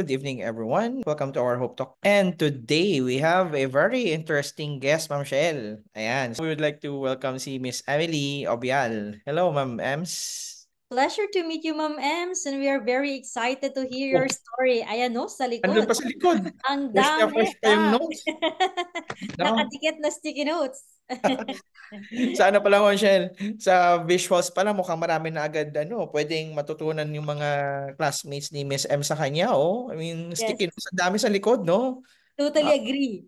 good evening, everyone. Welcome to our Hope Talk. And today, we have a very interesting guest, Ma'am Shell. Ayan. So, we would like to welcome si Miss Emily Obial. Hello, Ma'am Ems. Pleasure to meet you, Ma'am Ems, and we are very excited to hear your Oh, story. Ayan no, sa andun likod. pa sa likod. Ang Fresh na dami, fresh pa yung Pak. notes. No? Nakadikit na sticky notes. Sa ano pa lang, Ma'am Shell, sa visuals pa lang, mukhang marami na agad, pwedeng matutunan yung mga classmates ni Miss M sa kanya, oh. I mean, Yes, sticky notes, ang dami sa likod, no? totally agree.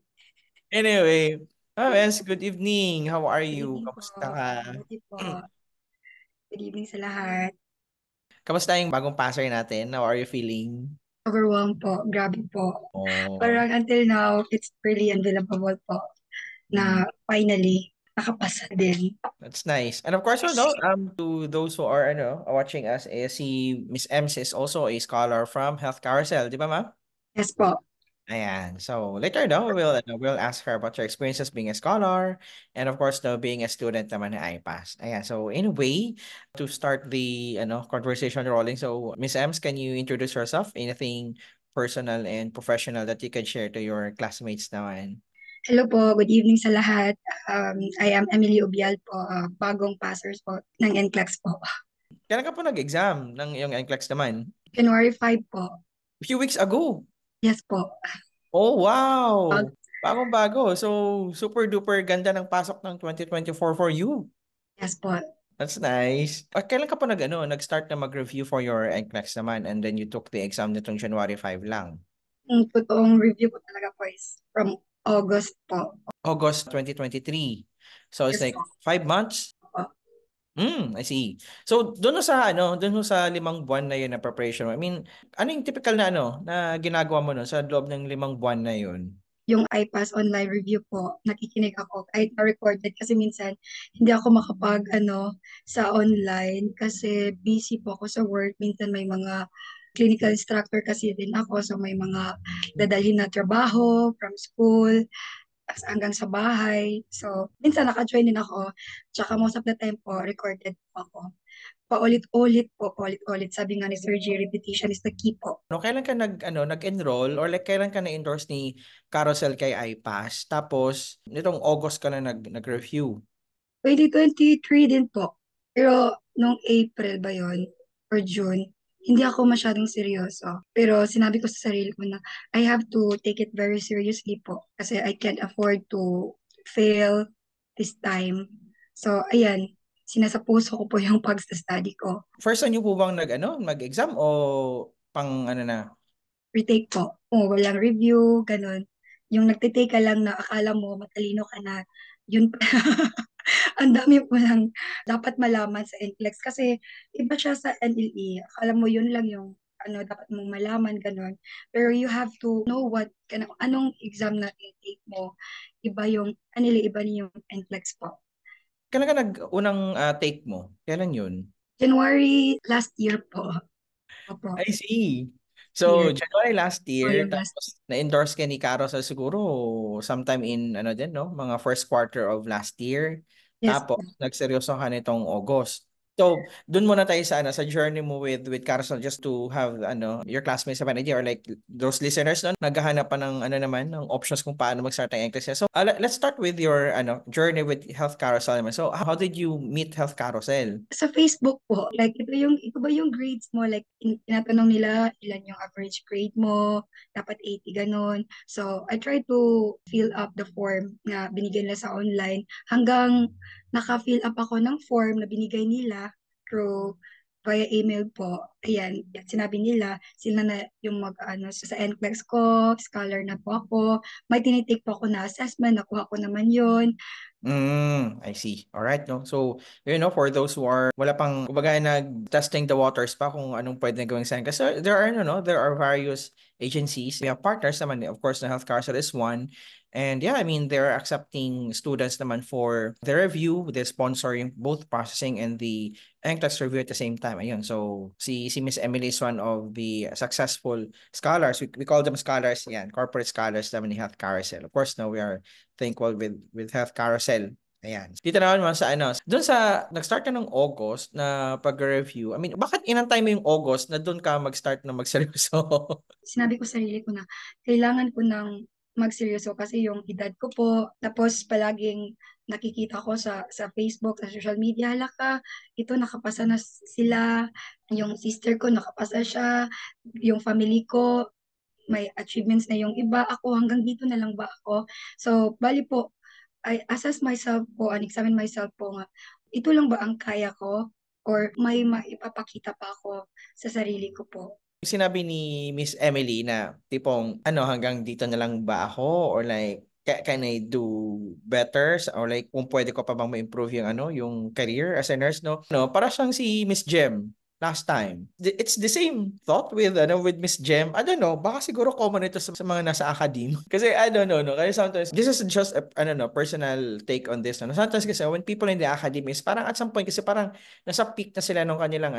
Anyway, yes, good evening. How are Good you? evening po. Kamusta ka? Mabuti po. Good evening sa lahat. Kamusta yung bagong passer natin? How are you feeling? Overwhelmed po. Grabe po. Oh, Parang until now, it's really unbelievable po na finally nakapasa din. that's nice. And of course, to those who are watching us, si Miss Ems is also a scholar from Health Carousel, di ba, ma'am? Yes po. Ayan. So later no, we'll ask her about her experiences being a scholar and of course no being a student naman ng IPAS. Ayan. So anyway, to start the conversation rolling. So Miss Ems, can you introduce yourself? Anything personal and professional that you can share to your classmates naman? Hello po. Good evening sa lahat. I am Emily Ubial po. Bagong passers po ng NCLEX po. Kailan ka po nag-exam ng iyong NCLEX naman? January 5 po. A few weeks ago. Yes po. Oh, wow! Bagong-bago. So, super duper ganda ng pasok ng 2024 for you. Yes po. That's nice. Kailan ka po nag-start na mag-review for your NCLEX naman and then you took the exam nitong January 5 lang? Ang totoong review po talaga po is from August po. August 2023. So, it's Yes like po. 5 months? I see. So, doon sa 5 buwan na yun na preparation mo, I mean, ano yung typical na ginagawa mo sa loob ng 5 buwan na yun? Yung iPass online review po, nakikinig ako kahit na-recorded kasi minsan hindi ako makapag sa online kasi busy po ako sa work. Minsan may mga clinical instructor kasi din ako so may mga dadalhin na trabaho from school hanggang sa bahay. So, minsan naka-join din ako. Tsaka most of the time po, recorded po ako. Paulit-ulit po, paulit-ulit. Sabi nga ni Sir G, repetition is the key po. Kailan ka nag-enroll or like kailan ka na-endorse ni Carousel kay iPass? Tapos nitong August ka na nag-review. 2023 din po. Pero nung April ba yon or June, hindi ako masyadong seryoso. Pero sinabi ko sa sarili ko na I have to take it very seriously po kasi I can't afford to fail this time. So, ayan, sinasapuso ko po yung pag-study ko. First time niyo po bang mag-exam o pang na? Retake po. O, walang review, ganun. Yung nagtitake ka lang na akala mo matalino ka na, yun pa. Ang dami po lang dapat malaman sa NCLEX kasi iba siya sa NLE. Akala mo yun lang yung dapat mong malaman, ganun. Pero you have to know anong exam na take mo. Iba yung NLE, iba yung NCLEX po. Kailan ka nag-unang take mo? Kailan yun? January last year po. Opo. I see. So, January last year, Yung last tapos na-endorse ka ni Caro sa siguro sometime in mga first quarter of last year. yes Tapos, po. nagseryoso ka nitong August. So, dun muna tayo sa journey mo with Carousel just to have your classmates have an idea or like those listeners naghahanap pa ng naman ng options kung paano mag-start ng English. So, let's start with your journey with Health Carousel naman. So, how did you meet Health Carousel? Sa Facebook po, like ito ba yung grades mo? Like tinatanong nila ilan yung average grade mo, dapat 80 ganun. So I try to fill up the form na binigay nila sa online hanggang naka-fill up ako ng form na binigay nila through via email po. Ayan, sinabi nila, sila na yung sa NCLEX ko, scholar na po ako. May tinitake po ako na assessment, nakuha ko naman yon. I see. All right, no. So, for those who are wala pang kumbaga nag-testing the waters pa kung anong pwede na gawing sign. Kasi there are there are various agencies. We have partners naman, of course, the Health Council is one. And yeah, I mean, they're accepting students naman for the review, they're sponsoring both processing and the NCLEX review at the same time. Ayun. So, si Miss Emily is one of the successful scholars. We call them scholars, corporate scholars naman ni Health Carousel. Of course, now we are thankful with Health Carousel. Ayan. Dito naman sa doon sa nag-start ka ng August na pag-review. I mean, bakit inantay mo yung August na doon ka mag-start na magseryoso? Sinabi ko sa sarili ko na kailangan ko ng magseryoso kasi yung edad ko po, tapos palaging nakikita ko sa Facebook, sa social media, hala ka, ito nakapasa na sila, yung sister ko nakapasa siya, yung family ko may achievements na yung iba, ako hanggang dito na lang ba ako? So, bali po, I assess myself po and examine myself po nga, ito lang ba ang kaya ko? Or may maipapakita pa ako sa sarili ko po? Sinabi ni Miss Emily na tipong hanggang dito na lang ba ako or like can I do better or like kung pwede ko pa bang ma-improve yung yung career as a nurse, no? No, para siyang si Miss Jem last time. It's the same thought with Miss Jem. I don't know, baka siguro common ito sa mga nasa academe. Kasi I don't know, no. Kasi sometimes this is just a personal take on this, no. Sometimes kasi when people in the academy is parang at some point kasi parang nasa peak na sila nung kanilang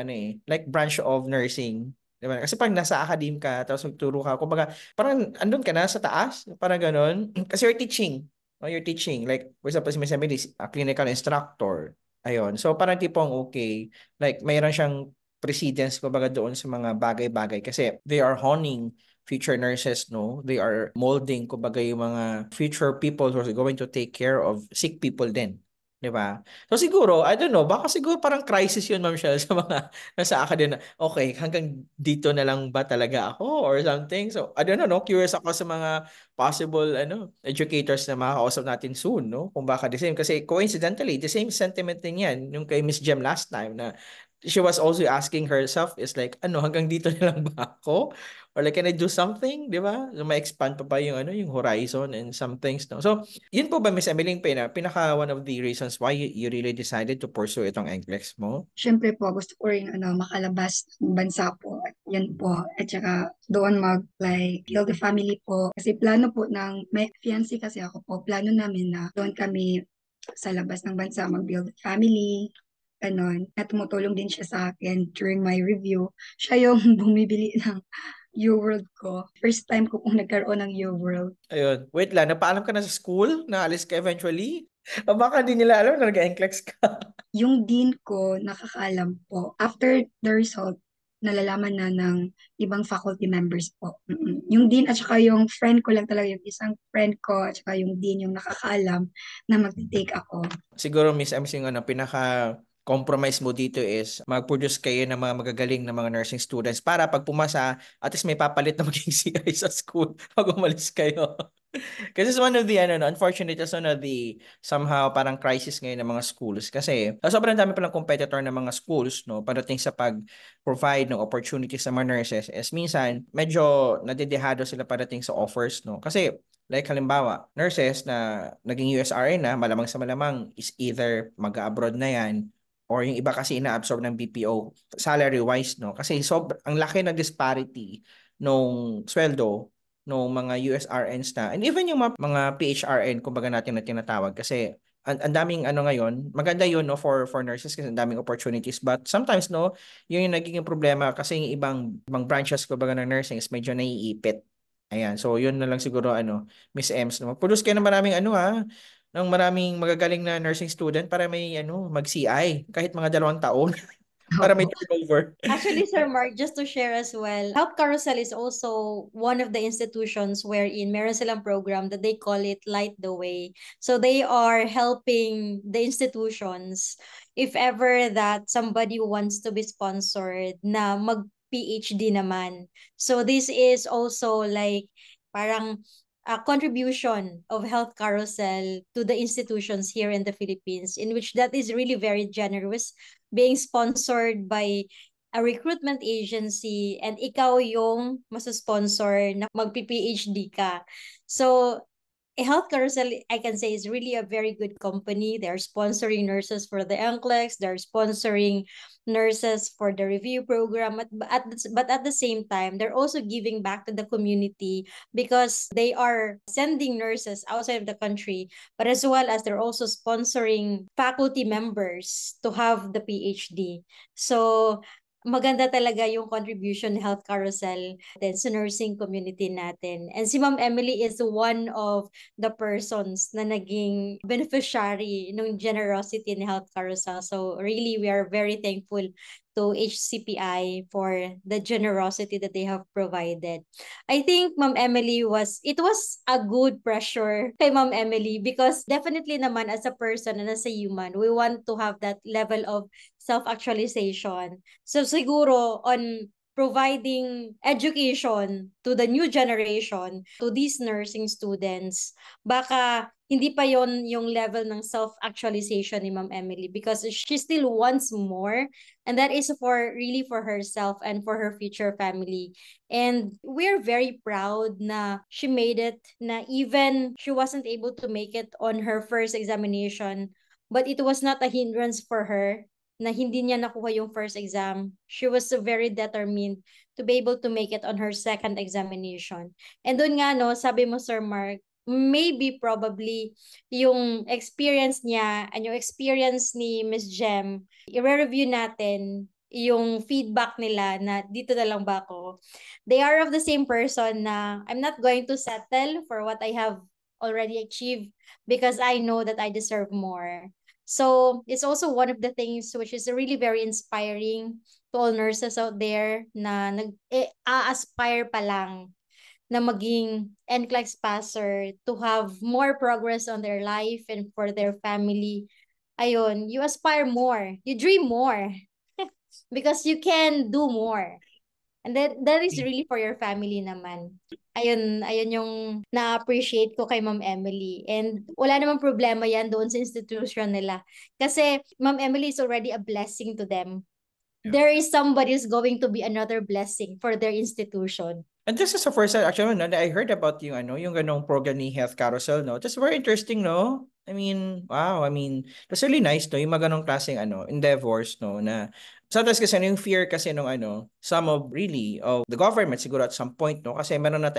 like branch of nursing. Diba? Kasi pag nasa academe ka, tapos magturo ka, kumbaga, parang andun ka na sa taas, parang ganon. Kasi you're teaching. No? You're teaching. Like, for example, si Miss Emily, a clinical instructor. Ayun. So, parang tipong okay. Like, mayroon siyang precedence, kumbaga, doon sa mga bagay-bagay. Kasi they are honing future nurses, no? They are molding, kumbaga, yung mga future people who are going to take care of sick people din. Di ba? So siguro, I don't know, baka siguro parang crisis yun, Ma'am Shell, sa mga nasa academia. Okay, hanggang dito na lang ba talaga ako or something? So, I don't know, no? Curious ako sa mga possible educators na makakausap natin soon, no? Kung baka the same. Kasi coincidentally, the same sentiment din yan yung kay Miss Jem last time na she was also asking herself is like, hanggang dito na lang ba ako? Or like, can I do something? Di ba? So, ma-expand pa ba yung, yung horizon and some things, no? So, yun po ba, Miss Emily, pinaka one of the reasons why you really decided to pursue itong NCLEX mo? Siyempre po, gusto ko rin makalabas ng bansa po. Yan po. At saka doon like, build a family po. Kasi plano po may fiancé kasi ako po. Plano namin na doon kami sa labas ng bansa mag-build a family. Ganon. At tumutulong din siya sa akin during my review. Siya yung bumibili ng U-World ko. First time ko pong nagkaroon ng U-World. Ayun. Wait lang, napaalam ka na sa school? Naalis ka eventually? O baka di nila alam na nag-NCLEX ka. Yung dean ko, nakakaalam po. After the result, nalalaman na ng ibang faculty members po. Yung dean at saka yung friend ko lang talaga, yung isang friend ko at saka yung dean yung nakakaalam na mag-take ako. Siguro, Miss MC, yung pinaka compromise mo dito is mag-produce kayo ng mga magagaling na mga nursing students para pag pumasa, at least may papalit na maging CI sa school pag umalis kayo. Kasi it's one of the, unfortunately, it's one of the somehow parang crisis ngayon ng mga schools. Kasi sobrang dami palang competitor ng mga schools, no, pagdating sa pag-provide ng opportunities sa mga nurses is minsan medyo nadedehado sila pagdating sa offers, no. Kasi like halimbawa, nurses na naging USRN na, malamang sa malamang is either mag-abroad na yan or yung iba kasi ina-absorb ng BPO salary-wise, no? Kasi ang laki ng disparity nung sweldo nung mga USRNs na and even yung mga PHRN kumbaga natin na tinatawag kasi ang daming ngayon maganda yun, no, for nurses kasi ang daming opportunities but sometimes, no, yun yung nagiging problema kasi yung ibang branches kumbaga ng nursing is medyo naiipit. Ayan, so yun na lang siguro Miss Ems, no, produce kayo ng maraming ng maraming magagaling na nursing student para may mag-CI kahit mga 2 taon para may Opo. turnover. Actually, Sir Mark, just to share as well, Health Carousel is also one of the institutions wherein meron silang program that they call it Light the Way. So they are helping the institutions if ever that somebody wants to be sponsored na mag-PhD naman. So this is also like parang a contribution of Health Carousel to the institutions here in the Philippines, in which that is really very generous, being sponsored by a recruitment agency and ikaw yung masusponsor na magpi-PhD ka. So, Health Carousel, I can say, is really a very good company. They're sponsoring nurses for the NCLEX. They're sponsoring nurses for the review program. But at the same time, they're also giving back to the community because they are sending nurses outside of the country, but as well as they're also sponsoring faculty members to have the PhD. So, maganda talaga yung contribution ni Health Carousel din sa nursing community natin. And si Ma'am Emily is one of the persons na naging beneficiary ng generosity ni Health Carousel. So really, we are very thankful to HCPI for the generosity that they have provided. I think Ma'am Emily it was a good pressure kay Ma'am Emily because definitely naman as a person and as a human, we want to have that level of self-actualization. So siguro on providing education to the new generation, to these nursing students, baka hindi pa yon yung level ng self-actualization ni Ma'am Emily because she still wants more, and that is really for herself and for her future family. And we're very proud na she made it, na even she wasn't able to make it on her first examination, but it was not a hindrance for her na hindi niya nakuha yung first exam. She was so very determined to be able to make it on her second examination. And doon nga, no, sabi mo, Sir Mark, maybe probably yung experience niya and yung experience ni Miss Jem, i-review natin yung feedback nila na dito na lang ba ako. They are of the same person na I'm not going to settle for what I have already achieved because I know that I deserve more. So it's also one of the things which is really very inspiring to all nurses out there na a-aspire pa lang na maging NCLEX passer, to have more progress on their life and for their family. Ayun, you aspire more, you dream more because you can do more. And that is really for your family naman. Ayun yung na-appreciate ko kay Ma'am Emily. And wala namang problema yan doon sa institution nila. Kasi Ma'am Emily is already a blessing to them. There is somebody who's going to be another blessing for their institution. And this is the first time actually no, I heard about yung ganong program ni Health Carousel, no. That's very interesting, no. I mean, wow, I mean, that's really nice, no, yung mga ganong klaseng endeavors, no, na sometimes kasi yung fear kasi nung some of really of the government siguro at some point, no, kasi meron na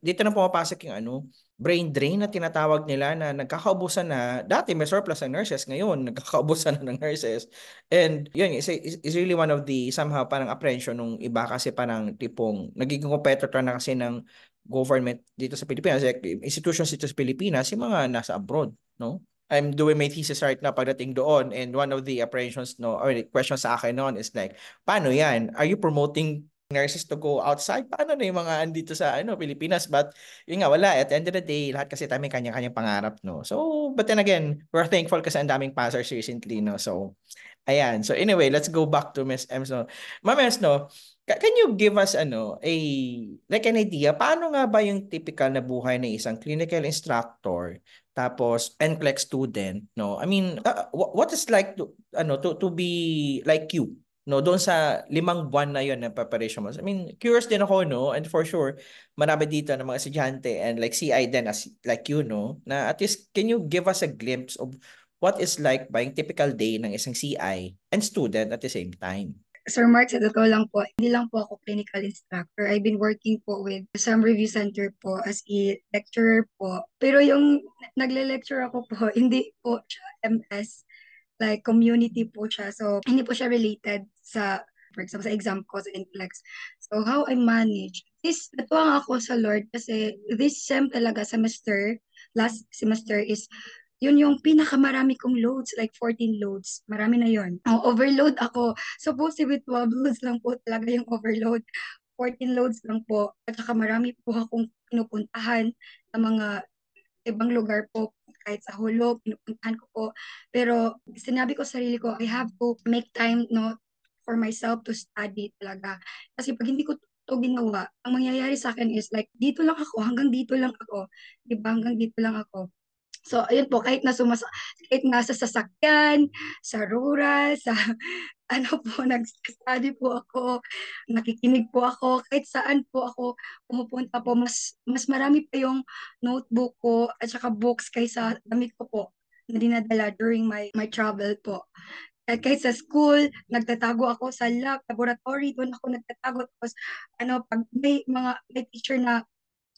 dito na pumapasok yung brain drain na tinatawag nila, na nagkakaubusan na, dati may surplus ng nurses, ngayon nagkakaubusan na ng nurses. And yun is really one of the somehow parang apprehension nung iba, kasi parang tipong nagiging competitor na kasi ng government dito sa Pilipinas, like institutions dito sa Pilipinas, yung mga nasa abroad, no? I'm doing my thesis right now pagdating doon, and one of the apprehensions, no, or the questions sa akin noon is like, paano yan? Are you promoting nurses to go outside? Paano na yung mga andito sa Pilipinas? But yun nga, wala. At the end of the day, lahat kasi tayo may kanya-kanyang pangarap, no? So, but then again, we're thankful kasi ang daming passers recently, no? So, ayan. So anyway, let's go back to Miss Ems, no? Ma'am Ems, no? Can you give us like an idea paano nga ba yung typical na buhay ng isang clinical instructor tapos NCLEX student, no? I mean, what is like to be like you, no, doon sa 5 buwan na yon na preparation mo? I mean, curious din ako, no, and for sure marami dito ng mga estudyante and like CI din as like you, no, na at least can you give us a glimpse of what is like ba yung typical day ng isang CI and student at the same time? Sir Mark, sa totoo lang po, hindi lang po ako clinical instructor. I've been working po with some review center po as a lecturer po. Pero yung nagle-lecture ako po, hindi po siya MS, like community po siya. So, hindi po siya related sa, for example, sa exam ko sa NCLEX. So, how I manage? Natuwa ako sa Lord kasi this sem talaga, last semester is yun yung pinakamarami kong loads, like 14 loads. Marami na yun. Overload ako. Supposed with 12 loads lang po talaga yung overload. 14 loads lang po. At saka marami po akong pinupuntahan sa mga ibang lugar po, kahit sa Hulo, pinupuntahan ko po. Pero sinabi ko sa sarili ko, I have to make time, no, for myself to study talaga. Kasi pag hindi ko to ginawa, ang mangyayari sa akin is like, dito lang ako, hanggang dito lang ako. Diba? Hanggang dito lang ako. So, ayun po, kahit nasa sasakyan, sa rural, sa ano po, nag-study po ako, nakikinig po ako, kahit saan po ako pumupunta po, mas marami pa yung notebook ko at saka books kaysa damit ko po na dinadala during my travel po. At kahit sa school, nagtatago ako sa lab, laboratory, doon ako nagtatago. Tapos, pag may teacher na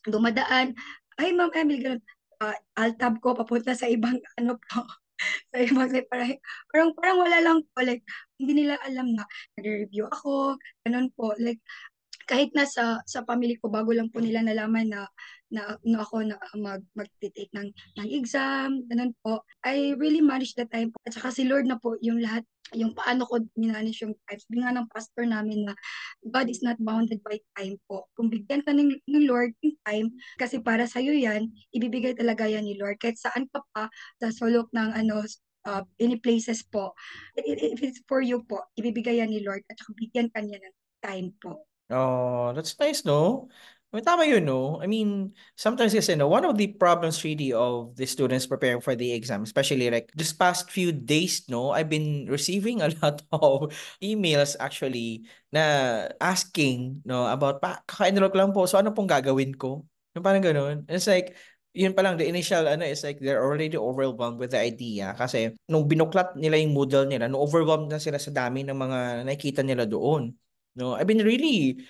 dumadaan, ay, Ma'am Emily, ganun, alt-tab ko papunta sa ibang po. Sa ibang side, parang wala lang po, like, hindi nila alam na nag-review ako, ganun po. Like, kahit na sa family ko bago lang po nila nalaman na ako na magte-take ng exam, ganun po. I really manage the time po. At saka si Lord na po yung lahat, yung paano ko minanage yung time. Sabi nga ng pastor namin na God is not bounded by time po. Kung bigyan ka ng Lord yung time, kasi para sa'yo yan, ibibigay talaga yan ni Lord. Kahit saan ka pa, sa sulok ng any places po. If it's for you po, ibibigay yan ni Lord at saka bigyan ka niya ng time po. Oh, that's nice, no? I mean, tama yun, no? I mean, sometimes kasi, no, one of the problems really of the students preparing for the exam, especially like this past few days, no, I've been receiving a lot of emails actually na asking, no, about kaka-enroll ko lang po, so ano pong gagawin ko? Yung parang ganun. It's like, yun pa lang, the initial, is like they're already overwhelmed with the idea kasi nung binuklat nila yung Moodle nila, nung overwhelmed na sila sa dami ng mga nakikita nila doon. No, I've been really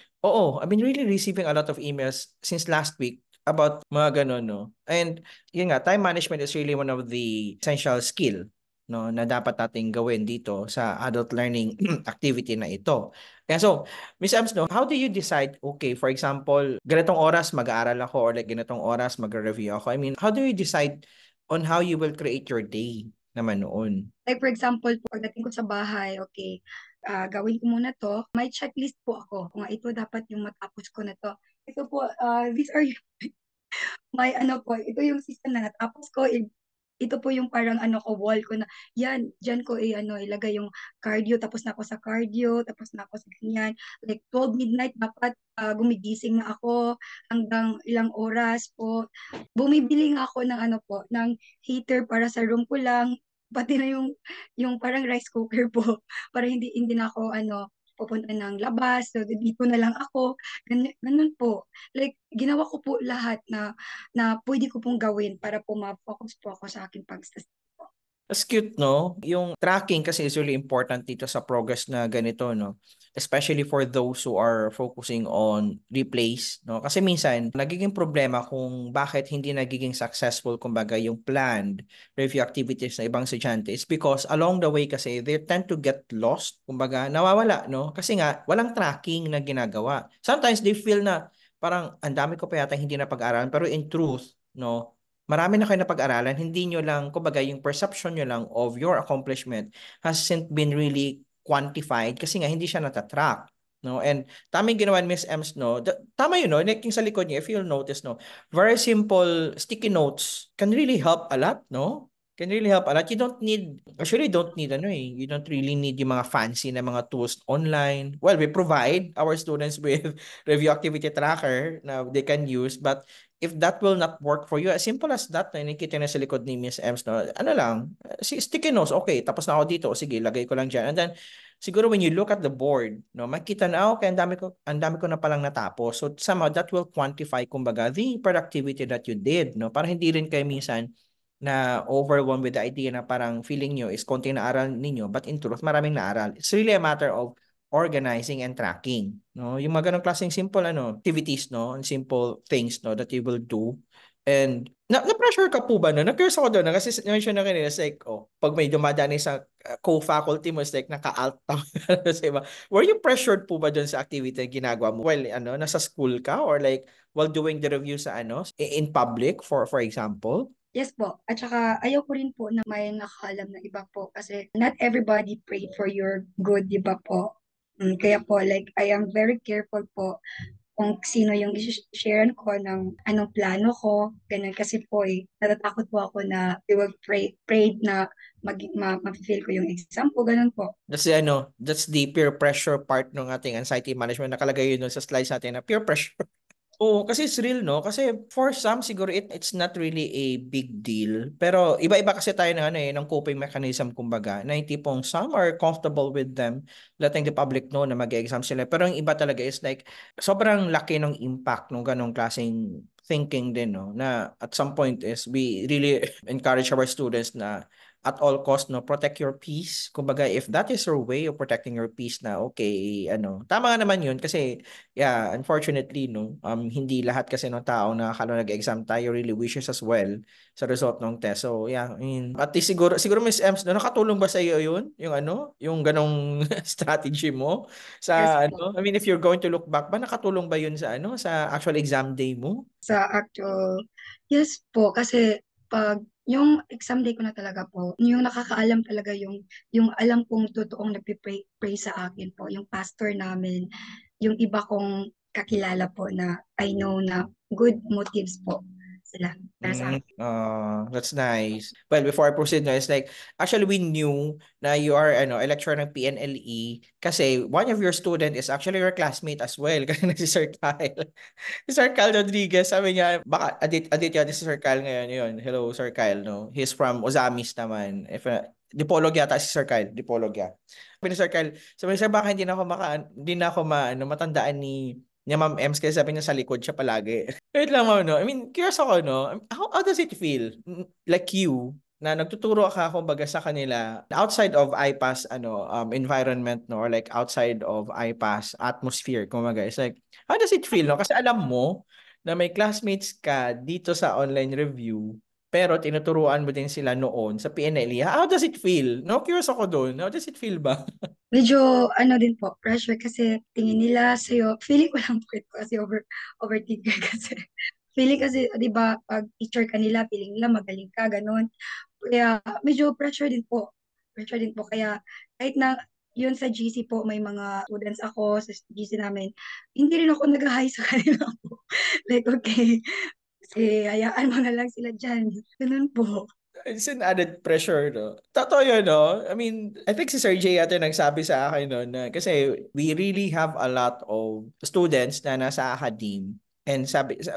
receiving a lot of emails since last week about mga ganun, no? And yun nga, time management is really one of the essential skill, no, na dapat nating gawin dito sa adult learning activity na ito. Kaya so, Miss Ems, no, how do you decide, okay, for example, ganitong oras mag-aaral ako or like ganitong oras mag-review ako? I mean, how do you decide on how you will create your day naman noon? Like for example, pagdating ko sa bahay, okay, gawin ko muna to. May checklist po ako. Kung ito dapat yung matapos ko na to. Ito po, these are may ano po, ito yung season na natapos ko. Ito po yung parang ano ko, wall ko na, yan, dyan ko ilagay yung cardio, tapos na ako sa cardio, tapos na ako sa ganyan. Like 12 midnight, dapat gumigising na ako hanggang ilang oras po. Bumibili nga ako ng ano po, ng heater para sa room ko lang, pati na yung parang rice cooker po, para hindi na ako pupunta ng labas, so dito na lang ako, ganun po. Like, ginawa ko po lahat na pwede ko pong gawin para po ma-focus po ako sa aking pag-study po. That's cute, no? Yung tracking kasi is really important dito sa progress na ganito, no? Especially for those who are focusing on replays, no? Kasi minsan, nagiging problema kung bakit hindi nagiging successful, kumbaga, yung planned review activities ng ibang estudyante is because along the way kasi, they tend to get lost, kumbaga, nawawala, no? Kasi nga, walang tracking na ginagawa. Sometimes they feel na parang ang dami ko pa yata hindi na pag-aralan, pero in truth, no? Marami na kayo na pag-aralan, hindi nyo lang, kumbaga, yung perception nyo lang of your accomplishment hasn't been really quantified kasi nga hindi siya natatrack. No? And tama yung ginawa ni Miss Ems, no? Tama yun, no? Like yung sa likod niya, if you'll notice, no? Very simple sticky notes can really help a lot, no? Can really help a lot. You don't need, actually, you don't need, you don't really need yung mga fancy na mga tools online. Well, we provide our students with review activity tracker na they can use, but if that will not work for you, as simple as that, na nakikita na sa likod ni Miss Ems, no? Ano lang, si sticky notes, okay, tapos na ako dito, o sige, lagay ko lang dyan. And then, siguro when you look at the board, no, makita na, okay, ang dami ko na palang natapos. So, somehow, that will quantify, kumbaga, the productivity that you did, no? Para hindi rin kayo minsan na overwhelmed with the idea na parang feeling nyo is konti na aral ninyo, but in truth, maraming naaral. It's really a matter of organizing and tracking, no? Yung mga ganong klaseng simple activities, no, and simple things, no, that you will do. And na-pressure ka po ba no? Na-curious ako doon kasi mention na kanina, it's like, oh, pag may dumadaan sa co-faculty mo, it's like naka-alt sa iba. Were you pressured po ba doon sa activity na ginagawa mo? Well, nasa school ka or like while doing the review sa in public for example? Yes po. At saka ayaw ko rin po na may nakaalam na iba po kasi not everybody prayed for your good, di ba po? Kaya po, like, I am very careful po kung sino yung sharean ko ng anong plano ko. Ganun kasi po natatakot po ako na they will pray na ma-fulfill ko yung exam ko. Ganun po. That's the peer pressure part ng ating anxiety management. Nakalagay yun dun sa slides natin na peer pressure. Oo, kasi it's real, no? Kasi for some, siguro it's not really a big deal. Pero iba-iba kasi tayo ng coping mechanism, kumbaga, na yung tipong some are comfortable with them, letting the public know na mag-exam sila. Pero yung iba talaga is like, sobrang laki ng impact ng ganong klaseng thinking din, no? Na at some point is we really encourage our students na at all cost, no, protect your peace. Kumbaga, if that is your way of protecting your peace na, okay, tama nga naman yun kasi, yeah, unfortunately, no, hindi lahat kasi ng tao na akala nag-exam tayo really wishes as well sa result ng test. So, yeah, I mean, at least siguro Miss Ems, no, nakatulong ba sa iyo yun? Yung ganong strategy mo Yes sa, po. I mean, if you're going to look back ba, nakatulong ba yun sa actual exam day mo? Sa actual, yes po, kasi pag yung exam day ko na talaga po, yung nakakaalam talaga yung alam kong totoong nagpipray pray sa akin po, yung pastor namin, yung iba kong kakilala po na I know na good motives po sila para sa akin. That's nice. Well, before I proceed, no, it's like, actually, we knew na you are, a lecturer ng PNLE kasi one of your student is actually your classmate as well. Kasi na si Sir Kyle. Si Sir Kyle Rodriguez, sabi niya, baka Aditya, this is Sir Kyle ngayon. Yun. Hello, Sir Kyle, no? He's from Ozamis naman. Dipolog yata si Sir Kyle. Dipolog ya. Sabi ni Sir Kyle, sabi ni Sir, baka hindi na ako matandaan ni Ma'am Ems kasi sabi niya sa likod siya palagi. Wait lang, ma'am, no? I mean, curious ako, no? How does it feel? Like you, na nagtuturo ka kumbaga sa kanila outside of IPAS environment, no, or like outside of IPAS atmosphere kumbaga, it's like how does it feel, no, kasi alam mo na may classmates ka dito sa online review pero tinuturuan mo din sila noon sa PNLE. How does it feel? No, curious ako doon. How does it feel ba? Medyo ano din po, pressure kasi tingin nila sa'yo, feeling ko lang po ito kasi overthinker kasi. Feeling kasi, di ba, pag teacher ka nila, feeling nila magaling ka, ganun. Kaya medyo pressure din po. Pressure din po. Kaya kahit na yun sa GC po, may mga students ako sa GC namin, hindi rin ako nag-hi sa kanila po. Like, okay, sige, hayaan mo na lang sila dyan. Ganun po. It's an added pressure, no? Totoo yun, no? I mean, I think si Sir Jay ate nagsabi sa akin, no, na kasi we really have a lot of students na nasa academe. And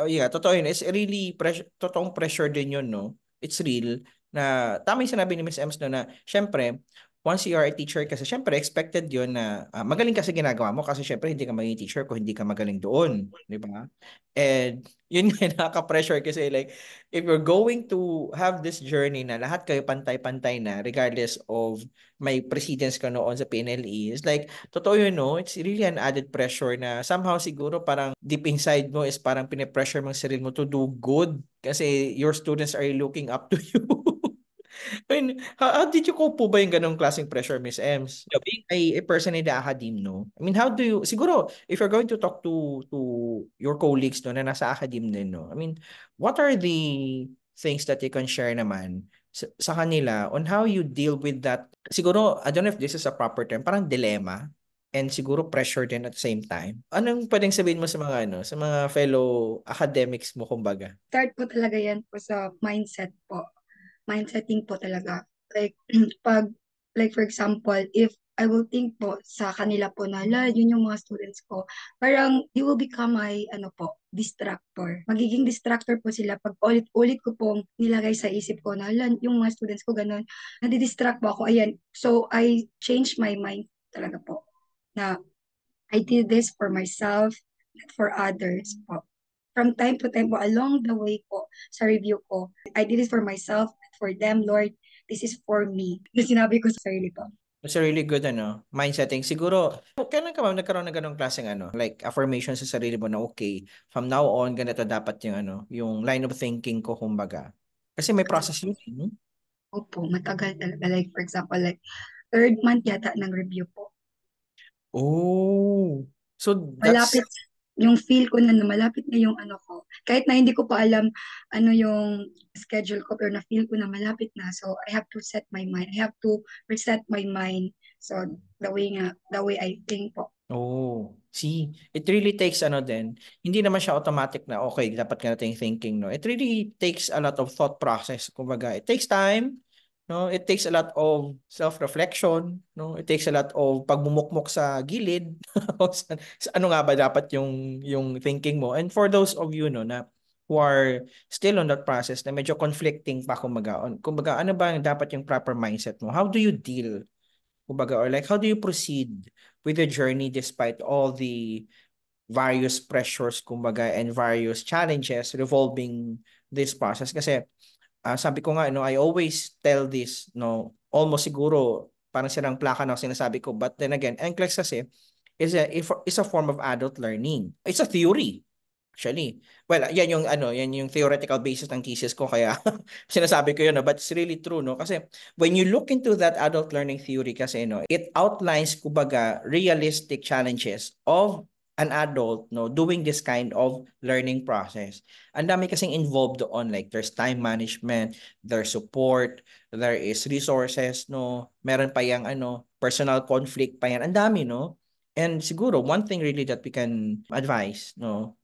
yeah, totoo yun. It's really totoong pressure din yun, no? It's real na tama yung sinabi ni Miss Ems, no, na syempre, once you are a teacher kasi syempre expected yun na magaling ka sa ginagawa mo kasi syempre hindi ka magiging teacher kung hindi ka magaling doon, di ba? And yun nga nakaka-pressure kasi like if you're going to have this journey na lahat kayo pantay-pantay na regardless of may precedence ka noon sa PNLE, it's like, totoo yun, no? It's really an added pressure na somehow siguro parang deep inside mo is parang pinipressure mong sarili mo to do good kasi your students are looking up to you. I mean, how did you cope po ba yung ganong klaseng pressure, Miss Ems? Being a person in the academe, no? I mean, how do you, siguro, if you're going to talk to your colleagues, no, na nasa academe din, no? I mean, what are the things that you can share naman sa kanila on how you deal with that? Siguro, I don't know if this is a proper term, parang dilemma and siguro pressure din at the same time. Anong pwedeng sabihin mo sa mga sa mga fellow academics mo kumbaga? Start po talaga yan po sa mindset po. Mindsetting po talaga. Like, pag, like for example, if I will think po sa kanila po na, yun yung mga students ko, parang they will become my, distractor. Magiging distractor po sila pag ulit-ulit ko pong nilagay sa isip ko na, yung mga students ko ganun, nadidistract po ako. Ayan. So, I changed my mind talaga po na I did this for myself, not for others po. From time to time po, along the way po, sa review ko, I did it for myself, not for them, Lord. This is for me. Na sinabi ko sa sarili ko. It's a really good mindsetting. Siguro, kailan ka ma'am nagkaroon ng ganong klaseng like affirmation sa sarili mo na okay, from now on, ganito dapat yung yung line of thinking ko kumbaga. Kasi may process yun. No? Opo, matagal talaga. Like, for example, like, third month yata ng review po. Oh. So that's Malapit, yung feel ko na malapit na yung ano ko. Kahit na hindi ko pa alam ano yung schedule ko, pero na-feel ko na malapit na. So, I have to set my mind. I have to reset my mind. So, the way I think po. Oh, see, it really takes din. Hindi naman siya automatic na okay, dapat ganito yung thinking, no. It really takes a lot of thought process. Kumbaga, it takes time, no. It takes a lot of self-reflection, no. It takes a lot of pagmumukmok sa gilid. sa ano nga ba dapat yung thinking mo. And for those of you no na who are still on that process na medyo conflicting pa kumbaga ano ba yung dapat yung proper mindset mo? How do you deal kumbaga, or like how do you proceed with the journey despite all the various pressures kumbaga and various challenges revolving this process kasi sabi ko nga, I always tell this, almost siguro parang silang plaka na sinasabi ko. But then again, NCLEX kasi is a form of adult learning. It's a theory. Actually, well, yan yung theoretical basis ng thesis ko, kaya sinasabi ko yun, no? But it's really true, no? Kasi when you look into that adult learning theory kasi, it outlines, kumbaga, realistic challenges of an adult, doing this kind of learning process. Ang dami kasing involved doon, like there's time management, there's support, there is resources, meron pa yang personal conflict pa yan. Ang dami, no? And siguro, one thing really that we can advise,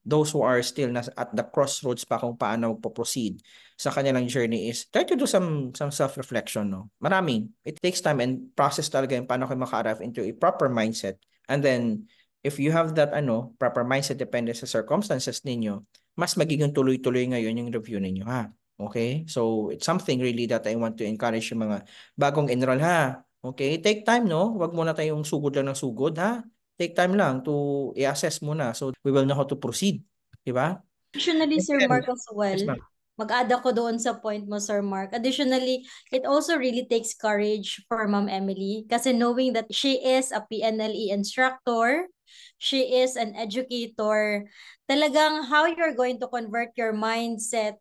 those who are still at the crossroads pa kung paano magpo-proceed sa kanilang journey is try to do some self-reflection, Maraming. It takes time and process talaga yung paano kayo maka-arrive into a proper mindset. And then, if you have that, proper mindset depende sa circumstances ninyo, mas magiging tuloy-tuloy ngayon yung review ninyo, ha? Okay? So, it's something really that I want to encourage yung mga bagong enroll, ha? Okay? Take time, no? Wag muna tayong sugod lang ng sugod, ha? Take time lang to i-assess muna so we will know how to proceed. Diba? Additionally, Sir And, Mark, as well, yes, ma'am. mag-add ako doon sa point mo, Sir Mark. Additionally, it also really takes courage for Ma'am Emily kasi knowing that she is a PNLE instructor, she is an educator, talagang how you're going to convert your mindset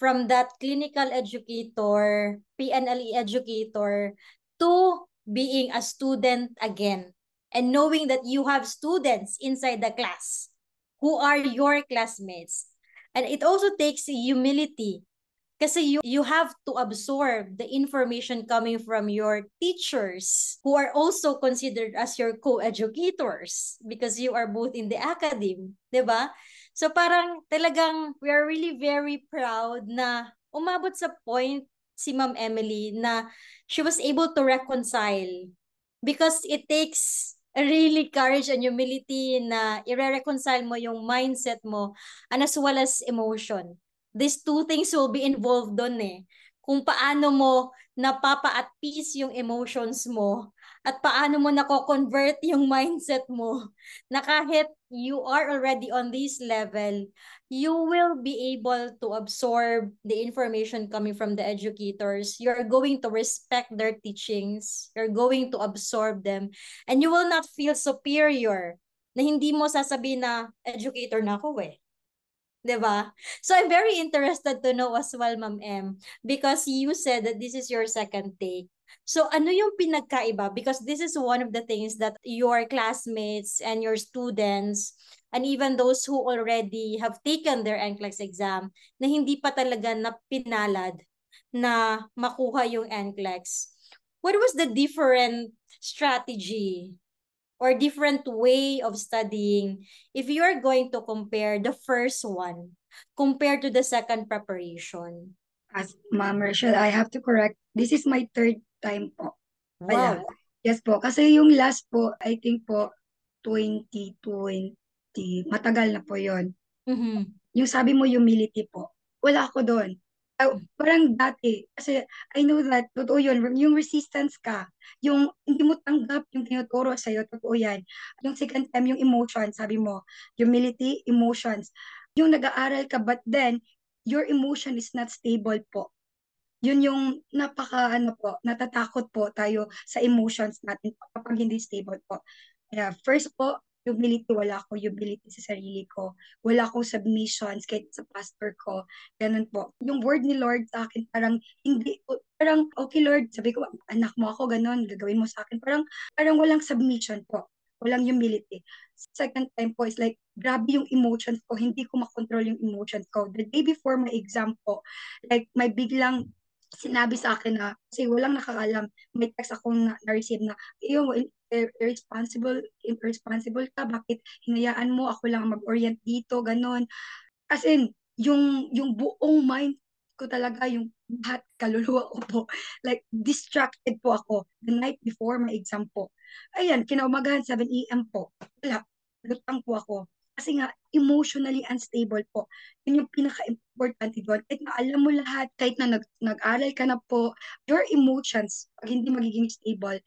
from that clinical educator, PNLE educator, to being a student again. And knowing that you have students inside the class who are your classmates. And it also takes humility kasi you have to absorb the information coming from your teachers who are also considered as your co-educators because you are both in the academe, 'di ba? So parang talagang we are really very proud na umabot sa point si Ma'am Emily na she was able to reconcile because it takes a really courage and humility na i-reconcile mo yung mindset mo and as well as emotion. These two things will be involved doon eh. Kung paano mo napapa-at peace yung emotions mo at paano mo nako-convert yung mindset mo na kahit you are already on this level, you will be able to absorb the information coming from the educators. You're going to respect their teachings. You're going to absorb them. And you will not feel superior na hindi mo sasabihin na educator na ako eh. 'Di ba? So I'm very interested to know as well, Ma'am M, because you said that this is your second take. So ano yung pinagkaiba? Because this is one of the things that your classmates and your students and even those who already have taken their NCLEX exam na hindi pa talaga na pinalad na makuha yung NCLEX. What was the different strategy or different way of studying if you are going to compare the first one compared to the second preparation? As Ma'am Rachel, I have to correct. This is my third time po. Pala. Wow. Yes po. Kasi yung last po, I think po, 2020. Matagal na po yon. Mm-hmm. Yung sabi mo humility po, wala ako doon. Parang dati, kasi I know that, totoo yun, yung resistance ka, yung hindi mo tanggap yung tinuturo sa'yo, totoo yan. Yung second time, yung emotion, sabi mo, humility, emotions. Yung nag-aaral ka, but then, your emotion is not stable po. Yun yung ano po, natatakot po tayo sa emotions natin kapag hindi stable po. Kaya first po, humility, wala akong humility sa sarili ko. Wala akong submissions kahit sa pastor ko. Ganun po. Yung word ni Lord sa akin, parang hindi, parang okay Lord, sabi ko, anak mo ako, ganun, gagawin mo sa akin. Parang walang submission po. Walang humility. Second time po is like, grabe yung emotions ko. Hindi ko makontrol yung emotions ko. The day before my exam po, like, may biglang sinabi sa akin na, kasi walang nakakalam, may text akong na-receive na, yung irresponsible ka, bakit hinayaan mo, ako lang mag-orient dito, ganon. As in, yung buong mind ko talaga, yung lahat, kaluluwa ko po, like, distracted po ako the night before my exam po. Ayan, kinaumagahan, 7 a.m. po. Wala, lutang po ako. Kasi nga, emotionally unstable po. Yun yung pinaka-importante doon. Kahit na alam mo lahat, kahit na nag-aral ka na po, your emotions, pag hindi magiging stable,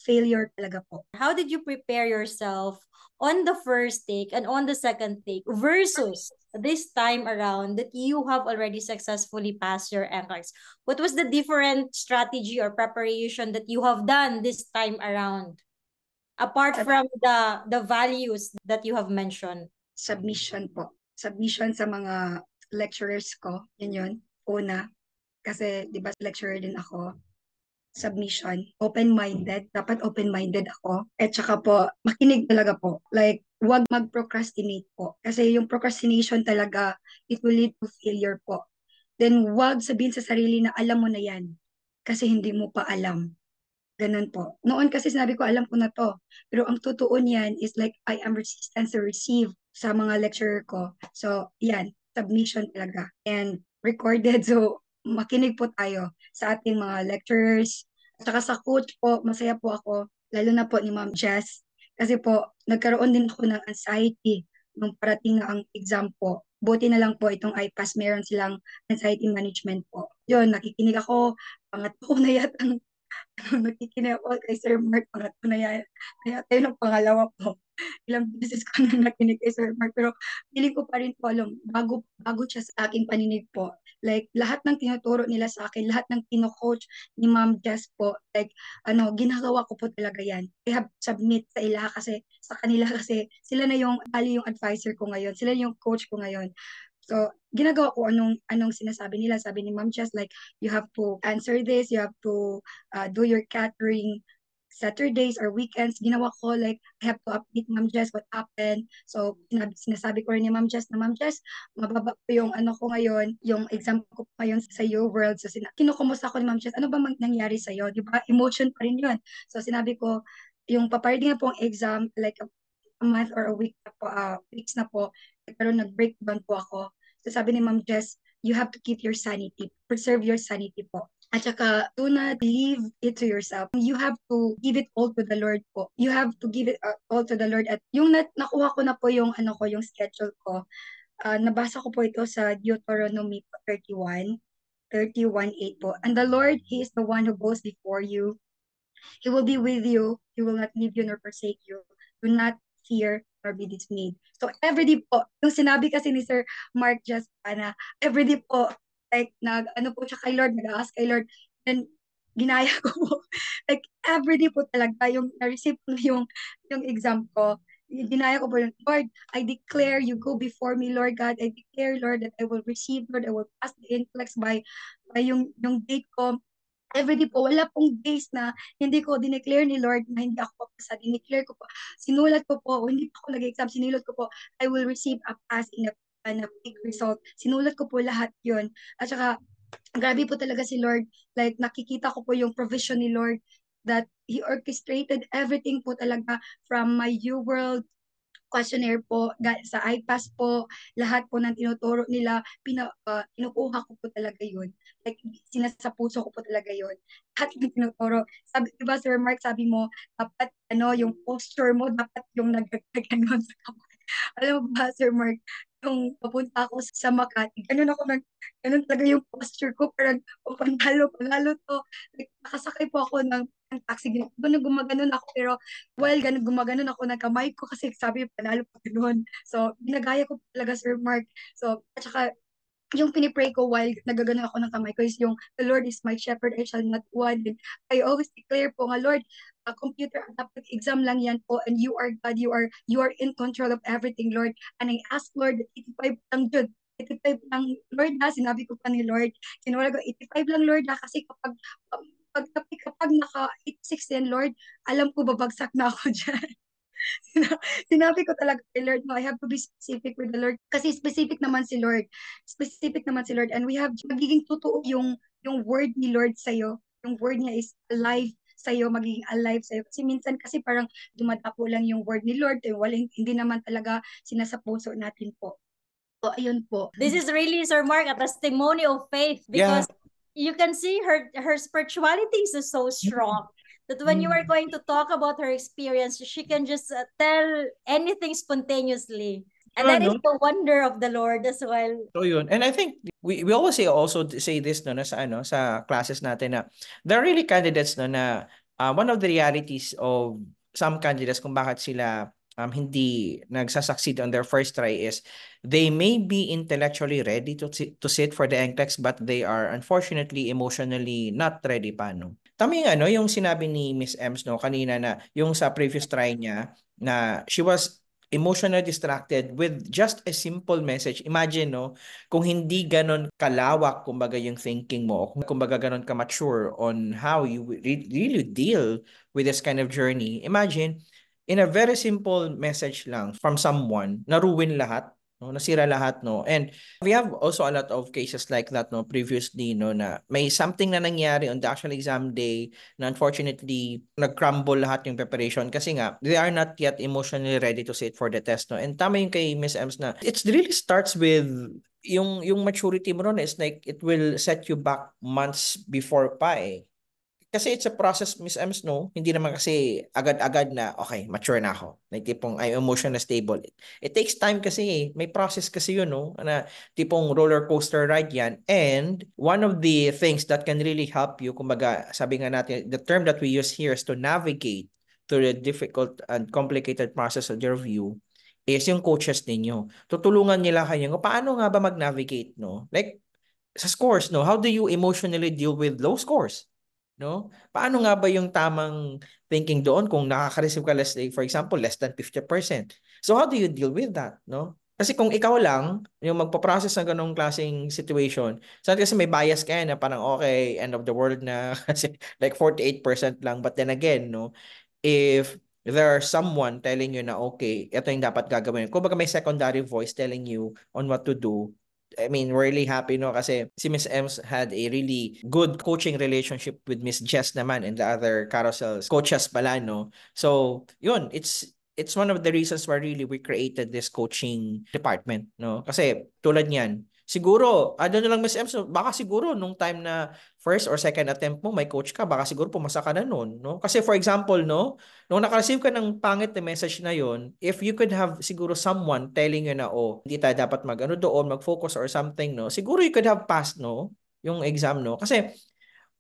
failure talaga po. How did you prepare yourself on the first take and on the second take versus this time around that you have already successfully passed your NCLEX? What was the different strategy or preparation that you have done this time around? Apart from the values that you have mentioned. Submission po. Submission sa mga lecturers ko. Yun. Una. Kasi, di ba, lecturer din ako. Submission. Open-minded. Dapat open-minded ako. At saka po, makinig talaga po. Like, huwag mag-procrastinate po. Kasi yung procrastination talaga, it will lead to failure po. Then, huwag sabihin sa sarili na alam mo na yan. Kasi hindi mo pa alam. Ganun po. Noon kasi sinabi ko, alam ko na to. Pero ang totoo niyan is like, I am resistant to receive sa mga lecturer ko. So, yan, submission talaga. And recorded, so makinig po tayo sa ating mga lecturers. At saka sa coach po, masaya po ako, lalo na po ni Ma'am Jess. Kasi po, nagkaroon din ako ng anxiety nung parating na ang exam po. Buti na lang po itong IPAS, meron silang anxiety management po. Yun, nakikinig ako, pangatlo ko na yatang nakikinig ako kay Sir Mark, pangatlo na yan. Kaya tayo ng pangalawa po. Ilang beses ko na nakinig kay Sir Mark, pero feeling ko pa rin po, bago siya sa aking paninig po. Like, lahat ng tinuturo nila sa akin, lahat ng tino-coach ni Ma'am Jess po, like, ginagawa ko po talaga yan. I have submit sa ila kasi, sa kanila kasi, sila na yung, yung advisor ko ngayon, sila yung coach ko ngayon. So, ginagawa ko anong sinasabi nila. Sabi ni Ma'am Jess, like, you have to answer this, you have to do your catering Saturdays or weekends. Ginawa ko, like, I have to update Ma'am Jess what happened. So, sinasabi ko rin ni Ma'am Jess na, Ma'am Jess, mababa po yung ko ngayon, yung exam ko po ngayon sa U-World. So, kinukumusta ko ni Ma'am Jess, ano ba nangyari sa'yo? Di ba? Emotion pa rin yun. So, sinabi ko, yung paparating na po ang exam, like, a month or a week na po, weeks na po, pero nag-breakdown po ako. So sabi ni Ma'am Jess, you have to keep your sanity, preserve your sanity po. At saka, do not leave it to yourself. You have to give it all to the Lord po. You have to give it all to the Lord. At yung nakuha ko na po yung yung schedule ko, nabasa ko po ito sa Deuteronomy 31:8 po. And the Lord, He is the one who goes before you. He will be with you. He will not leave you nor forsake you. Do not fear or be dismayed. So everyday po, yung sinabi kasi ni Sir Mark just na everyday po, like ano po siya kay Lord, nag-ask kay Lord, then ginaya ko po. Like everyday po talaga yung na-receive ko yung exam ko. Ginaya ko po yung, Lord, I declare you go before me, Lord God. I declare, Lord, that I will receive, Lord, I will pass the NCLEX by yung date ko. Everyday po, wala pong days na hindi ko dineclare ni Lord na hindi ako papasa. Dineclare ko po, sinulat ko po, hindi pa ako nag-exam, sinulat ko po, I will receive a pass in a big result. Sinulat ko po lahat yun. At saka, grabe po talaga si Lord. Like, nakikita ko po yung provision ni Lord that He orchestrated everything po talaga from my U-World questionnaire po, sa IPAS po, lahat po ng tinuturo nila, kinukuha ko po talaga yun. Like, sinasa puso ko po talaga yun. Lahat ng tinuturo. Sabi, diba, Sir Mark, sabi mo, dapat, yung posture mo, dapat yung nagkaganon sa kamay. Alam mo ba, Sir Mark, yung papunta ako sa Makati, ganun ganun talaga yung posture ko, parang, panalo to. Like, nakasakay po ako ng taxi, gumaganon ako, pero while gumaganon ako ng kamay ko kasi sabi panalo pa ganun. So, ginagaya ko talaga, Sir Mark. So, at saka, yung pinipray ko while nagaganon ako ng kamay ko is yung, the Lord is my shepherd, I shall not want. And I always declare po nga, Lord, computer, dapat exam lang yan po, and you are God, you are in control of everything, Lord. And I ask, Lord, 85 lang dyan. 85 lang, Lord, sinabi ko pa ni Lord, sinuwala ko, 85 lang, Lord, kasi kapag naka 86 yan, Lord, alam ko babagsak na ako dyan. Sinabi ko talaga kay Lord, no, I have to be specific with the Lord. Kasi specific naman si Lord. Specific naman si Lord. And we have, magiging totoo yung word ni Lord sa'yo. Yung word niya is alive sa'yo, magiging alive sa'yo. Kasi minsan kasi parang dumadapo lang yung word ni Lord. Hindi naman talaga sinasa puso natin po. So, ayun po. This is really, Sir Mark, a testimony of faith because you can see her spirituality is so strong that when you are going to talk about her experience, she can just tell anything spontaneously. And that is the wonder of the Lord as well. So yun. And I think we always say this no na sa sa classes natin na there are really candidates no na one of the realities of some candidates kung bakit sila hindi nagsasucceed on their first try is they may be intellectually ready to sit for the NCLEX, but they are unfortunately emotionally not ready pa, no? Tama yung yung sinabi ni Miss Ems, no, kanina, na yung sa previous try niya na she was emotionally distracted with just a simple message. Imagine, no, kung hindi ganon kalawak, kumbaga, yung thinking mo, kumbaga ganon ka mature on how you really deal with this kind of journey. Imagine, in a very simple message lang from someone, naruwin lahat, no, nasira lahat, no. And we have also a lot of cases like that, no, previously, no, na may something na nangyari on the actual exam day na unfortunately nag-crumble lahat yung preparation kasi nga they are not yet emotionally ready to sit for the test, no. And tama yung kay Miss Ems na it really starts with yung maturity mo ron is like it will set you back months before pa eh. Kasi it's a process, Miss Ems, no? Hindi naman kasi agad-agad na, okay, mature na ako. Like tipong, I'm emotionally stable. It takes time kasi eh. May process kasi yun, no? Na tipong roller coaster ride yan. And one of the things that can really help you, kumbaga, sabi nga natin, the term that we use here is to navigate through the difficult and complicated process of your review is yung coaches ninyo. Tutulungan nila kayo, paano nga ba mag-navigate, no? Like, sa scores, no? How do you emotionally deal with low scores? No? Paano nga ba yung tamang thinking doon kung nakaka-receive ka, let's say, for example, less than 50%? So how do you deal with that, no? Kasi kung ikaw lang yung magpa-process ng ganong klaseng situation, saan kasi may bias ka na parang okay, end of the world na kasi like 48% lang. But then again, no, if there's someone telling you na okay, ito yung dapat gagawin. Kung baga may secondary voice telling you on what to do, I mean, we're really happy, no? Kasi si Miss Ems had a really good coaching relationship with Miss Jess naman and the other carousels coaches pala, no? So, yun, it's one of the reasons why really we created this coaching department, no? Kasi tulad niyan, siguro, ano na lang Miss Ems, baka siguro nung time na first or second attempt mo, may coach ka, baka siguro pumasa ka na nun, no? Kasi for example, no, nung naka-receive ka ng pangit na message na yon, if you could have siguro someone telling you na, oh, hindi tayo dapat mag-ano doon, mag-focus or something, no? Siguro you could have passed, no? Yung exam, no? Kasi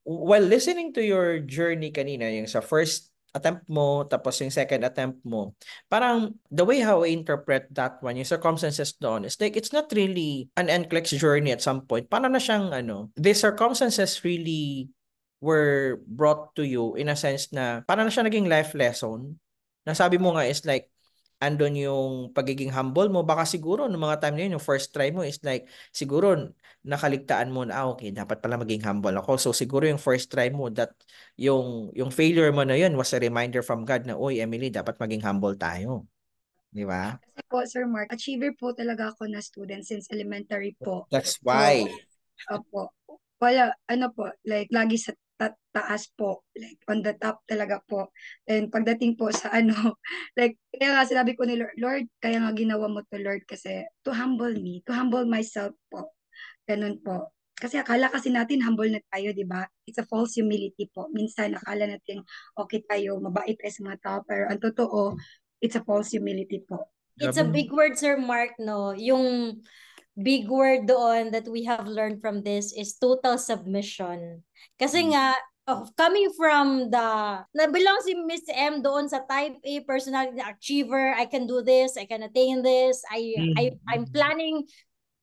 while listening to your journey kanina, yung sa first attempt mo, tapos yung second attempt mo, parang the way how I interpret that one, yung circumstances doon, is like, it's not really an NCLEX journey at some point. Parang na siyang, the circumstances really were brought to you in a sense na parang na siya naging life lesson. Nasabi mo nga is like, andon yung pagiging humble mo. Baka siguro, no mga time na yun, yung first try mo is like, siguro, nakaligtaan mo na, okay, dapat pala maging humble ako. So, siguro yung first try mo, that yung failure mo na yun was a reminder from God na, uy, Emily, dapat maging humble tayo. Di ba? Kasi po, Sir Mark, achiever po talaga ako na student since elementary po. That's So, why. opo. Wala, ano po, like, lagi sa taas po. Like, on the top talaga po. And pagdating po sa ano, like, kaya nga sinabi ko ni Lord, Lord, kaya nga ginawa mo to, Lord, kasi to humble me, to humble myself po. Ganun po. Kasi akala kasi natin humble na tayo, di ba? It's a false humility po. Minsan, akala natin okay tayo, mabait tayo sa mga tao, pero ang totoo, it's a false humility po. It's a Grabe. big word, Sir Mark, no? Yung big word doon that we have learned from this is total submission. Kasi nga, coming from nabilang si Miss M doon sa type A personality achiever, I can do this, I can attain this, I'm planning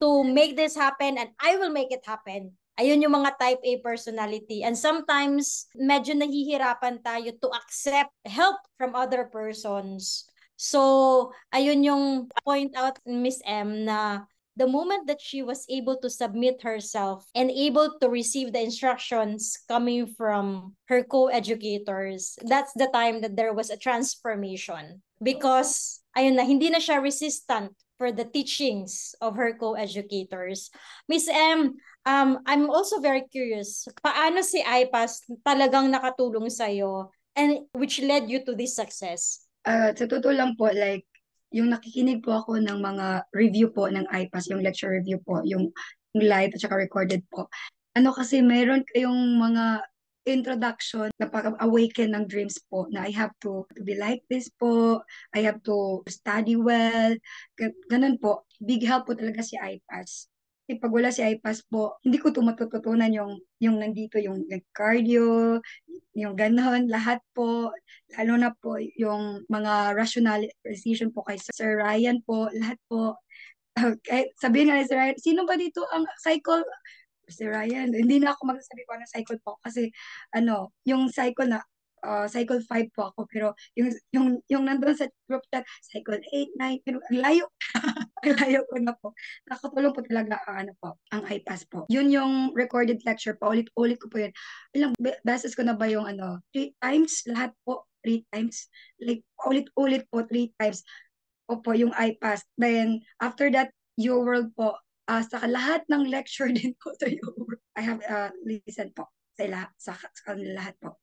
to make this happen and I will make it happen. Ayun yung mga type A personality. And sometimes, medyo nahihirapan tayo to accept help from other persons. So, ayun yung point out Miss M na the moment that she was able to submit herself and able to receive the instructions coming from her co-educators, that's the time that there was a transformation. Because, ayun na, hindi na siya resistant for the teachings of her co-educators. Miss M, I'm also very curious, paano si IPAS talagang nakatulong sa'yo and which led you to this success? Sa totoo lang po, like, yung nakikinig po ako ng mga review po ng IPAS, yung lecture review po, yung live at saka recorded po. Ano kasi, meron kayong mga introduction na awaken ng dreams po na I have to be like this po, I have to study well, ganun po. Big help po talaga si IPAS. pag wala si IPAS po, hindi ko matututunan yung nandito, yung cardio, yung ganon, lahat po, lalo na po yung mga rationalization po kay Sir Ryan po, lahat po. Kahit sabihin nga ni Sir Ryan, sino ba dito ang cycle? Si Ryan, hindi na ako magsasabi ko ng cycle po kasi yung cycle na cycle 5 po ako pero yung nandun sa group chat cycle 8, 9 pero ang layo ang layo ko na po. Nakatulong po talaga ang iPass po. Yun yung recorded lecture po. Ulit-ulit ko po yun. Ilang beses ko na ba yung 3 times lahat po 3 times like ulit-ulit po 3 times. Opo, yung iPass. Then, after that, Your World po. Sa lahat ng lecture din po sa Your World. I have listened po sa kanila lahat po.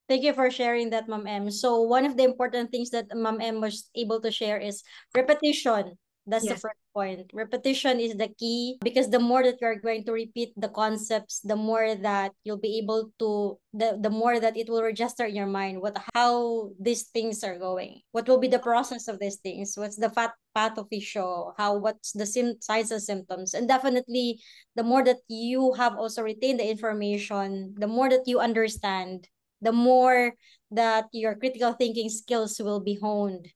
Thank you for sharing that, Ma'am M. So one of the important things that Ma'am M was able to share is repetition. That's the Yes. first point. Repetition is the key because the more that you're going to repeat the concepts, the more that you'll be able to, the more that it will register in your mind how these things are going. What will be the process of these things? What's the pathophysiology? What's the signs and symptoms? And definitely, the more that you have also retained the information, the more that you understand, the more that your critical thinking skills will be honed.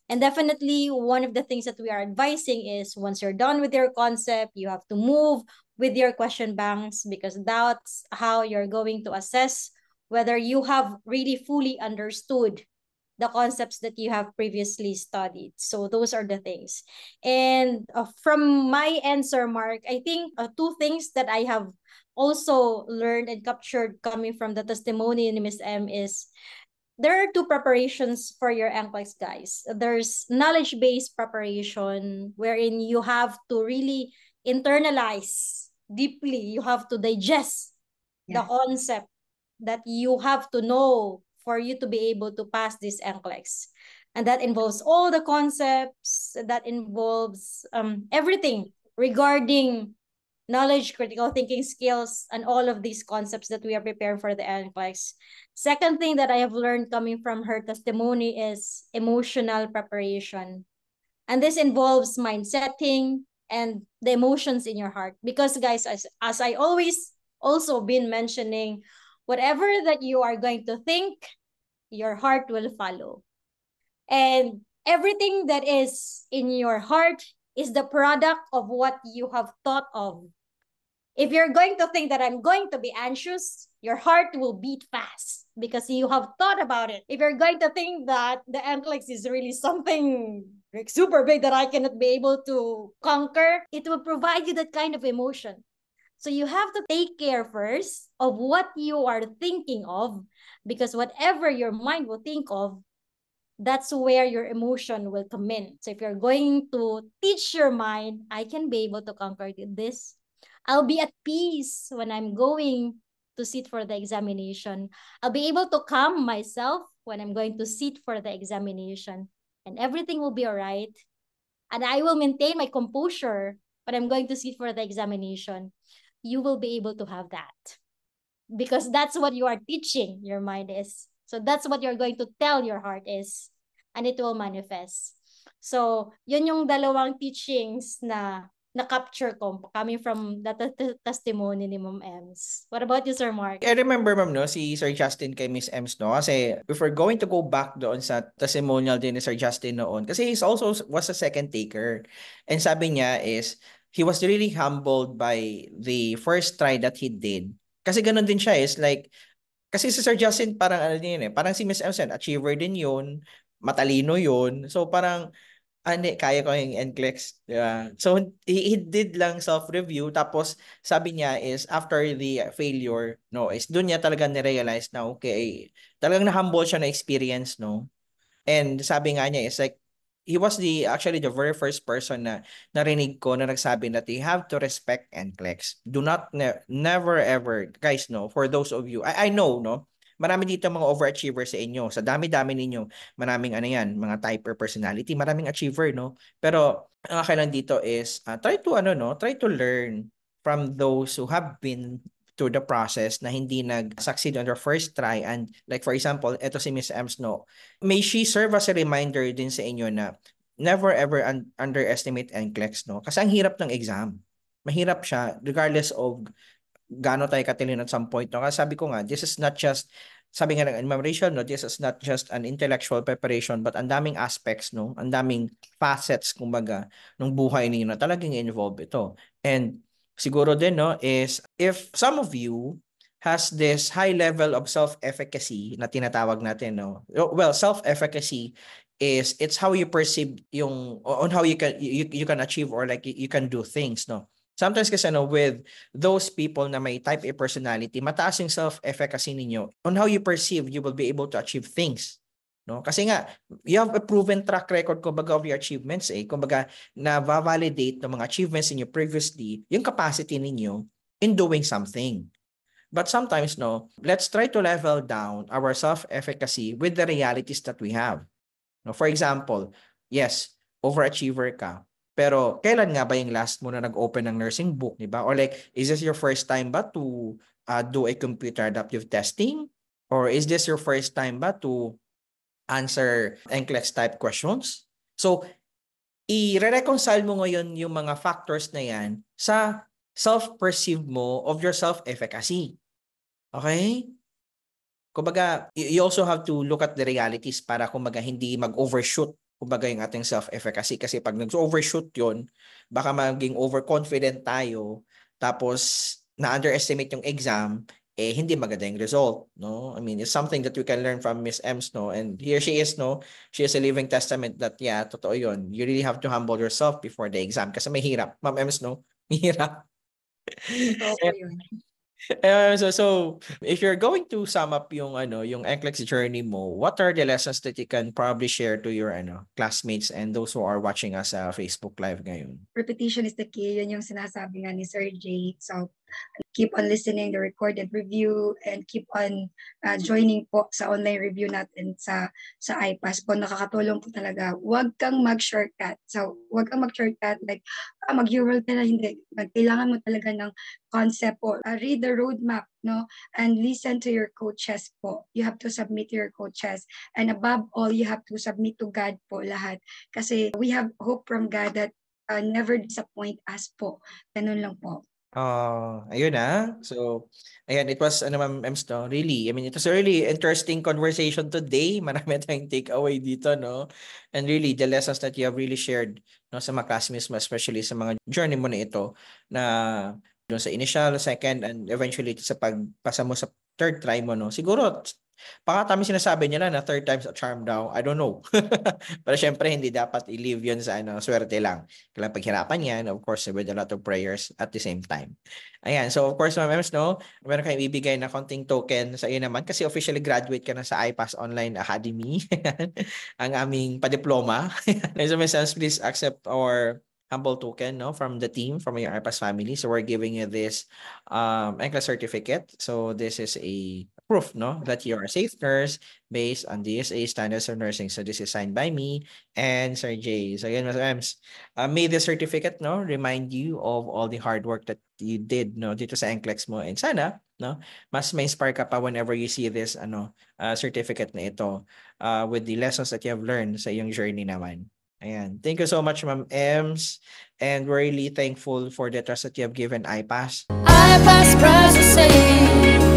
And definitely, one of the things that we are advising is once you're done with your concept, you have to move with your question banks because that's how you're going to assess whether you have really fully understood the concepts that you have previously studied. So those are the things. And from my answer, Mark, I think two things that I have also learned and captured coming from the testimony in Miss M is there are two preparations for your NCLEX, guys. There's knowledge-based preparation wherein you have to really internalize deeply. You have to digest the concept that you have to know for you to be able to pass this NCLEX. And that involves all the concepts, that involves everything regarding knowledge, critical thinking skills, and all of these concepts that we are preparing for the NCLEX. Second thing that I have learned coming from her testimony is emotional preparation. And this involves mind setting and the emotions in your heart. Because guys, as I always also been mentioning, whatever that you are going to think, your heart will follow. And everything that is in your heart is the product of what you have thought of. If you're going to think that I'm going to be anxious, your heart will beat fast because you have thought about it. If you're going to think that the NCLEX is really something like super big that I cannot be able to conquer, it will provide you that kind of emotion. So you have to take care first of what you are thinking of because whatever your mind will think of, that's where your emotion will come in. So if you're going to teach your mind, I can be able to conquer this. I'll be at peace when I'm going to sit for the examination. I'll be able to calm myself when I'm going to sit for the examination. And everything will be all right. And I will maintain my composure when I'm going to sit for the examination. You will be able to have that. Because that's what you are teaching your mind is. So that's what you're going to tell your heart is. And it will manifest. So, yun yung dalawang teachings na na-capture ko coming from the testimony ni Ma'am Ems. What about you, Sir Mark? I remember, ma'am, no, si Sir Justin kay Miss Ems, no? Kasi if we're going to go back doon sa testimonial din ni Sir Justin noon, kasi he's also was a second taker. And sabi niya is, he was really humbled by the first try that he did. Kasi ganun din siya, is like, kasi si Sir Justin parang ano din yun eh, parang si Miss Ems, achiever din yun, matalino yun. So parang, hindi, kaya ko yung NCLEX. Yeah. So, he did lang self-review. Tapos, sabi niya is, after the failure, no, is doon niya talaga nirealize na, okay, talagang na-humble siya na experience, no? And sabi nga niya is like, he was actually the very first person na narinig ko na nagsabi that you have to respect NCLEX. Do not, never ever, guys, no, for those of you, I know, no, marami dito mga overachiever sa inyo. Sa dami-dami ninyo, maraming ano yan, mga typer personality, maraming achiever, no? Pero, ang akin lang dito is, try to, try to learn from those who have been through the process na hindi nag-succeed on their first try. And like for example, eto si Miss Ems, no? May she serve as a reminder din sa inyo na never ever underestimate NCLEX, no? Kasi ang hirap ng exam. mahirap siya regardless of gaano tayo katilin at some point. No? Kasi sabi ko nga, this is not just, sabi nga ng Ma'am Rachel, no, this is not just an intellectual preparation, but ang daming aspects, no, ang daming facets, kumbaga, ng buhay ninyo na talagang involved ito. And siguro din, no, is if some of you has this high level of self-efficacy na tinatawag natin, no? Well, self-efficacy is it's how you perceive yung on how you can achieve or like you can do things, no? Sometimes kasi no, with those people na may type A personality, mataas yung self-efficacy ninyo. On how you perceive, you will be able to achieve things. No? Kasi nga, you have a proven track record kumbaga of your achievements kumbaga na-validate ng mga achievements ninyo previously, yung capacity ninyo in doing something. But sometimes, no, let's try to level down our self-efficacy with the realities that we have. No, for example, yes, overachiever ka. Pero kailan nga ba yung last mo na nag-open ng nursing book, di ba? Or like, is this your first time ba to do a computer adaptive testing? Or is this your first time ba to answer NCLEX type questions? So, i-reconcile mo ngayon yung mga factors na yan sa self-perceived mo of your self-efficacy. Okay? Kumbaga, you also have to look at the realities para kumbaga hindi mag-overshoot kumbaga yung ating self-efficacy. Kasi pag nag-overshoot yun, baka maging overconfident tayo, tapos na-underestimate yung exam, hindi maganda yung result, no? I mean, it's something that we can learn from Miss Ems, no? And here she is, no? She is a living testament that, yeah, totoo yun. You really have to humble yourself before the exam kasi may hirap. Ma'am Ems, no? May hirap. Totoo po yun. So if you're going to sum up yung yung NCLEX journey mo, what are the lessons that you can probably share to your classmates and those who are watching us sa Facebook Live ngayon? Repetition is the key. Yun yung sinasabi nga ni Sir Jay. So, keep on listening the recorded review and keep on joining po sa online review natin sa IPAS po. Nakakatulong po talaga. Huwag kang mag-shortcut. So, huwag kang mag-shortcut like mag-URL ka na, hindi. Kailangan mo talaga ng concept po. Read the roadmap, no? And listen to your coaches po. You have to submit to your coaches. And above all, you have to submit to God po lahat. Kasi we have hope from God that never disappoint us po. Ganun lang po. Ayun So, ayan, it was, Ma'am Ems, no? Really, I mean, it was a really interesting conversation today. Marami tayong takeaway dito, no? And really, the lessons that you have really shared, no, sa mga classmates mo, especially sa mga journey mo na ito, na doon sa initial, second, and eventually sa pagpasa mo sa third try mo, no? Siguro, baka kami sinasabi nila na third time's a charm daw. I don't know. Pero syempre, hindi dapat i-leave yun sa swerte lang. Kailangan paghirapan yan, of course, with a lot of prayers at the same time. Ayan. So, of course, Ma'am Ems, no? Meron kayong ibigay na konting token sa iyo naman kasi officially graduate ka na sa IPAS Online Academy. Ang aming pa-diploma. So, Ms. Ems, please accept our humble token, no, from the team, from your IPAS family. So we're giving you this NCLEX certificate. So this is a proof, no, that you're a safe nurse based on DSA standards of nursing. So this is signed by me and Sir Jay. So again, Ms. Ems, may the certificate, no, remind you of all the hard work that you did, no, dito sa NCLEX mo. And sana, no, mas may inspire ka pa whenever you see this certificate na ito with the lessons that you have learned sa iyong journey naman. Ayan. Thank you so much, Ma'am Ems. And we're really thankful for the trust that you have given IPAS. IPAS processing.